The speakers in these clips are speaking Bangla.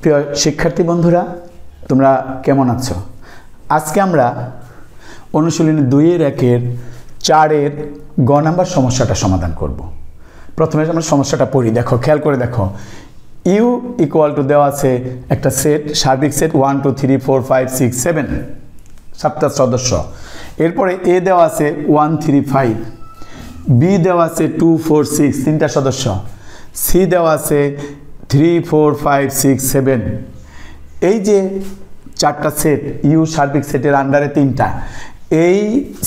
প্রিয় শিক্ষার্থী বন্ধুরা, তোমরা কেমন আছো? আজকে আমরা অনুশীলনী 2-1 4 গ নাম্বার সমস্যাটা সমাধান করব। প্রথমে আমরা সমস্যাটা পড়ি। দেখো, খেয়াল করে দেখো। ইউ ইকুয়াল টু দেওয়া আছে একটা সেট, সার্বিক সেট 1 2 3 4 5 6 7, 7টা সদস্য। এরপরে এ দেওয়া আছে 1 3 5, বি দেওয়া আছে 2 4 6, 3টা সদস্য, সি দেওয়া আছে 3 4 5 6 7। এই যে 4টা সেট, ইউ সার্বিক সেটের আন্ডারে 3টা, এই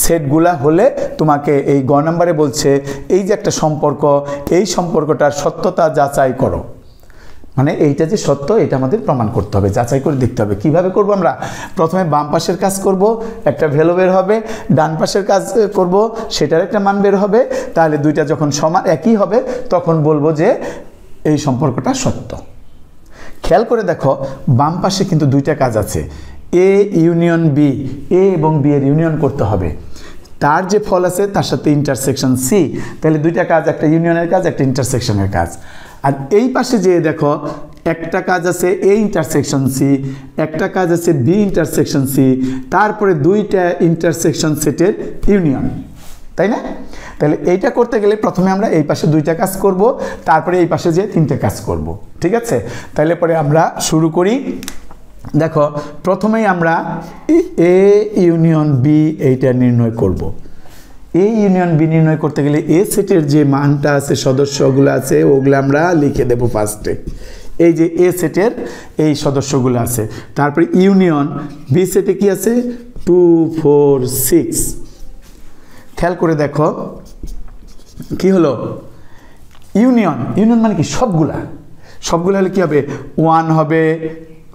সেটগুলা হলে তোমাকে এই গ নাম্বারে বলছে এই যে একটা সম্পর্ক, এই সম্পর্কটার সত্যতা যাচাই করো। মানে এইটা যে সত্য, এটা আমাদের প্রমাণ করতে হবে, যাচাই করে দেখতে হবে। কিভাবে করব আমরা? প্রথমে বাম পাশের কাজ করব, একটা ভ্যালু বের হবে। ডান পাশের কাজ করব, সেটার একটা মান বের হবে। তাহলে দুইটা যখন সমান একই হবে, তখন বলবো যে এই সম্পর্কটা সত্য। খেয়াল করে দেখো, বাম পাশে কিন্তু দুইটা কাজ আছে, এ ইউনিয়ন বি, এ এবং বি এর ইউনিয়ন করতে হবে। তার যে ফল আছে তার সাথে ইন্টারসেকশন সি, তাহলে দুইটা কাজ, একটা ইউনিয়নের কাজ, একটা ইন্টারসেকশনের কাজ। আর এই পাশে যে দেখো, একটা কাজ আছে এ ইন্টারসেকশন সি, একটা কাজ আছে বি ইন্টারসেকশন সি, তারপরে দুইটা ইন্টারসেকশন সেটের ইউনিয়ন, তাই না? তাহলে এইটা করতে গেলে প্রথমে আমরা এই পাশে দুইটা কাজ করব, তারপরে এই পাশে যে 3টে কাজ করব। ঠিক আছে? তাহলে পরে আমরা শুরু করি। দেখো, প্রথমেই আমরা এ ইউনিয়ন বি এইটা নির্ণয় করব। এ ইউনিয়ন বি নির্ণয় করতে গেলে এ সেটের যে মানটা আছে, সদস্যগুলো আছে, ওগুলো আমরা লিখে দেব ফার্স্টে। এই যে এ সেটের এই সদস্যগুলো আছে। তারপরে ইউনিয়ন বি সেটে কি আছে? 2 4 6। খেয়াল করে দেখো কি হলো, ইউনিয়ন। ইউনিয়ন মানে কি? সবগুলা হলে কি হবে? 1 হবে,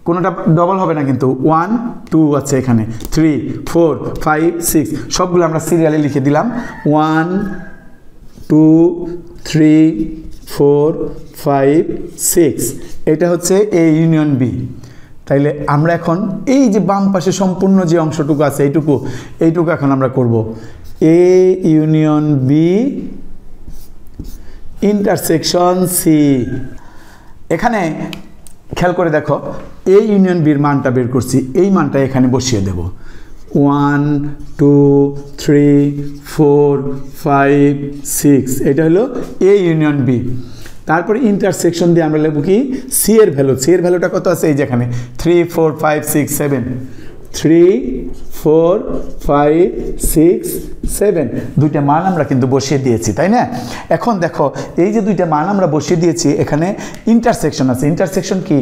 কোনোটা ডবল হবে না কিন্তু। 1 2 আছে এখানে, 3 4 5 6, সবগুলো আমরা সিরিয়ালে লিখে দিলাম। 1 2 3 4 5 6, এটা হচ্ছে এ ইউনিয়ন বি। তাইলে আমরা এখন এই যে বাম পাশে সম্পূর্ণ যে অংশটুকু আছে, এইটুকু এখন আমরা করব। A union B intersection C. এখানে খেয়াল করে দেখো, এ ইউনিয়ন বির মানটা বের করছি, এই মানটা এখানে বসিয়ে দেব। 1 2 3 4 5 6, এটা হলো এ ইউনিয়ন বি। তারপরে ইন্টারসেকশন দিয়ে আমরা লিখব কি? সি এর ভ্যালু। সি এর ভ্যালুটা কত আছে? এই যেখানে 3 4 5 6 7, 3 4 5 6 7, দুইটা মান আমরা কিন্তু বসিয়ে দিয়েছি, তাই না? এখন দেখো, এই যে দুইটা মান আমরা বসিয়ে দিয়েছি, এখানে ইন্টারসেকশন আছে। ইন্টারসেকশন কি?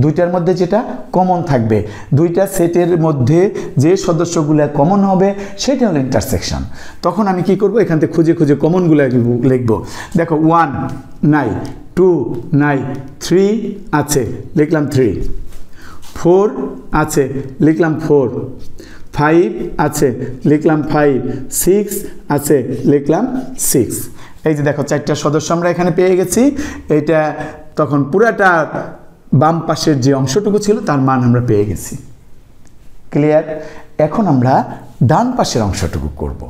দুইটার মধ্যে যেটা কমন থাকবে, দুইটা সেটের মধ্যে যে সদস্যগুলো কমন হবে, সেটা হলো ইন্টারসেকশন। তখন আমি কি করব? এখান থেকে খুঁজে খুঁজে কমনগুলো লিখব। দেখো, 1 নাই, 2 নাই, 3 আছে, লিখলাম 3, 4 আছে, লিখলাম 4, 5 আছে, লিখলাম 5, 6 আছে, লিখলাম 6। এই যে দেখো, 4টা সদস্য আমরা এখানে পেয়ে গেছি। এইটা তখন পুরাটা বাম পাশের যে অংশটুকু ছিল তার মান আমরা পেয়ে গেছি। ক্লিয়ার? এখন আমরা ডান পাশের অংশটুকু করব।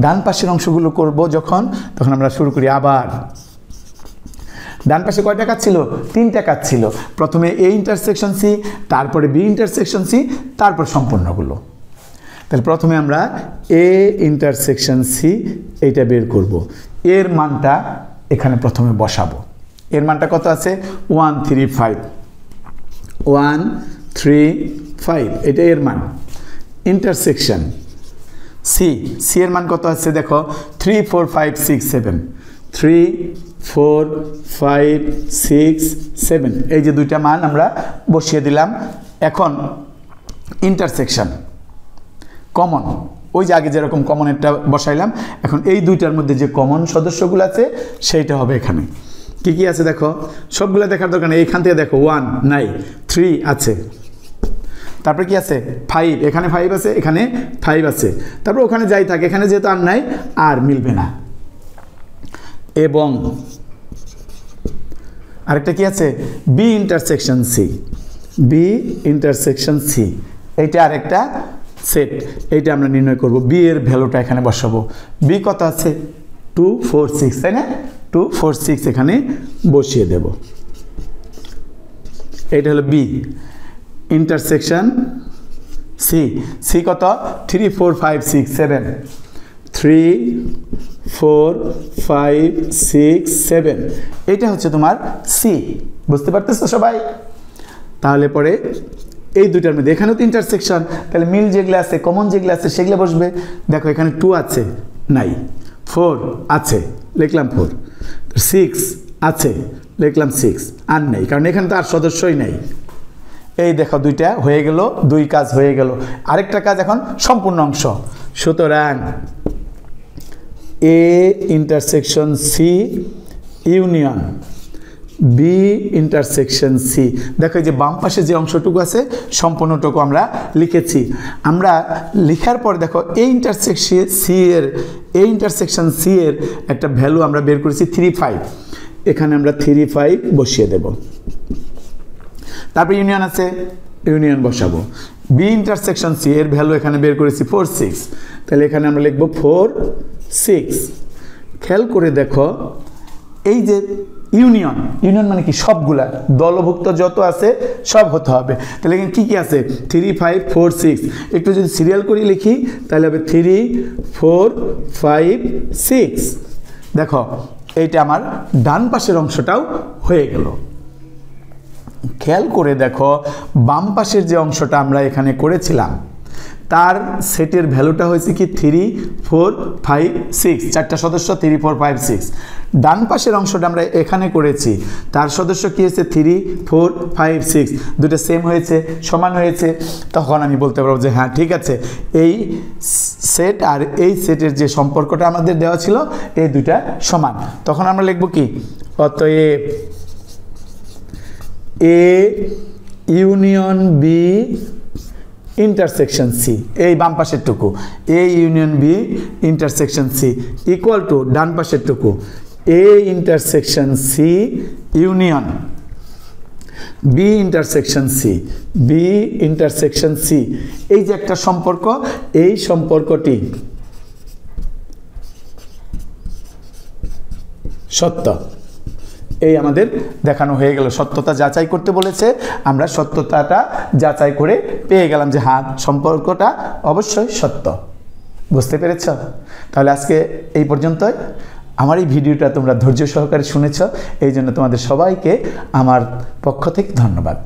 ডান পাশের অংশগুলো করব যখন, তখন আমরা শুরু করি আবার। ডান পাশে কয়টা কাজ ছিল? 3টা কাজ ছিল। প্রথমে এ ইন্টারসেকশন সি, তারপরে বি ইন্টারসেকশন সি, তারপর সম্পূর্ণগুলো। তাহলে প্রথমে আমরা এ ইন্টারসেকশন সি এইটা বের করব। এর মানটা এখানে প্রথমে বসাবো। এর মানটা কত আছে? 1 3 5, 1 3 5, এটা এর মান। ইন্টারসেকশন সি, সি এর মান কত আছে? দেখো, 3 4 5 6 7, 3 4 5 6 7, এই যে দুইটা মান আমরা বসিয়ে দিলাম। এখন ইন্টারসেকশন কমন, ওই যে আগে যেরকম কমনেরটা বসাইলাম, এখন এই দুইটার মধ্যে যে কমন সদস্যগুলো আছে সেইটা হবে এখানে। কি কি আছে দেখো, সবগুলো দেখার দরকার নেই। এইখান থেকে দেখো, 1 নাই, 3 আছে, তারপরে কি আছে? 5, এখানে 5 আছে, এখানে 5 আছে, তারপর ওখানে যাই থাকে, এখানে যেহেতু আর নাই, আর মিলবে না। এবং আরেকটা কি আছে? B intersection C, B intersection C, এইটা আরেকটা সেট। এইটা আমরা নির্ণয় করব। বি এর ভ্যালুটা এখানে বসাবো। বি কত আছে? 2 4 6, তাই না? 2 4 6 এখানে বসিয়ে দেব। এইটা হলো বি, ইন্টারসেকশন সি, সি কত 3 4 5 6 7, 3 4 5 6 7, এটা হচ্ছে তোমার সি। বুঝতে পারতেছো সবাই? তাহলে পরে এই দুইটার মধ্যে এখানেও তো ইন্টারসেকশন, তাহলে মিল যেগুলো আছে, কমন যেগুলো আছে সেগুলো বসবে। দেখো এখানে 2 আছে, নাই, 4 আছে, লিখলাম 4, 6 আছে, লিখলাম 6, আর নেই, কারণ এখানে তো আর সদস্যই নাই। এই দেখো দুইটা হয়ে গেল, 2 কাজ হয়ে গেল। আরেকটা কাজ এখন সম্পূর্ণ অংশ। সুতরাং A intersection C union B intersection C. দেখো এই যে বাম পাশে যে অংশটুকু আছে সম্পূর্ণটুকু আমরা লিখেছি। আমরা লেখার পর দেখো এই ইন্টারসেকশন সি এর একটা ভ্যালু আমরা বের করেছি 3 5, এখানে আমরা 3 5 বসিয়ে দেব। তারপর ইউনিয়ন আছে, ইউনিয়ন বসাবো। বি ইন্টারসেকশন সি এর ভ্যালু এখানে বের করেছি 4 6, তাহলে এখানে আমরা লিখবো 4 6। খেয়াল করে দেখো এই যে ইউনিয়ন, ইউনিয়ন মানে কি সবগুলা দলভুক্ত যত আছে সব হতে হবে। তাহলে এখানে কী কী আছে 3 5 4 6, একটু যদি সিরিয়াল করে লিখি তাহলে হবে 3 4 5 6। দেখো এইটা আমার ডান পাশের অংশটাও হয়ে গেল। খেয়াল করে দেখো বাম পাশের যে অংশটা আমরা এখানে করেছিলাম তার সেটের ভ্যালুটা হয়েছে কি 3 4 5 6, চারটা সদস্য 3 4 5 6। ডান পাশের অংশটা আমরা এখানে করেছি, তার সদস্য কি হয়েছে 3 4 5 6, দুটো সেম হয়েছে, সমান হয়েছে। তখন আমি বলতে পারবো যে হ্যাঁ ঠিক আছে, এই সেট আর এই সেটের যে সম্পর্কটা আমাদের দেওয়া ছিল এই দুইটা সমান। তখন আমরা লিখব কি, অতএব A union B intersection C, এই বাম পাশের টুকু A union B intersection C equal to ডান পাশের টুকু A intersection C union B intersection C, B intersection C. এই যে একটা সম্পর্ক, এই সম্পর্কটি সত্য, এই আমাদের দেখানো হয়ে গেল। সত্যতা যাচাই করতে বলেছে, আমরা সত্যতাটা যাচাই করে পেয়ে গেলাম যে হ্যাঁ সম্পর্কটা অবশ্যই সত্য। বুঝতে পেরেছ? তাহলে আজকে এই পর্যন্তই। আমার এই ভিডিওটা তোমরা ধৈর্য সহকারে শুনেছ, এই জন্য তোমাদের সবাইকে আমার পক্ষ থেকে ধন্যবাদ।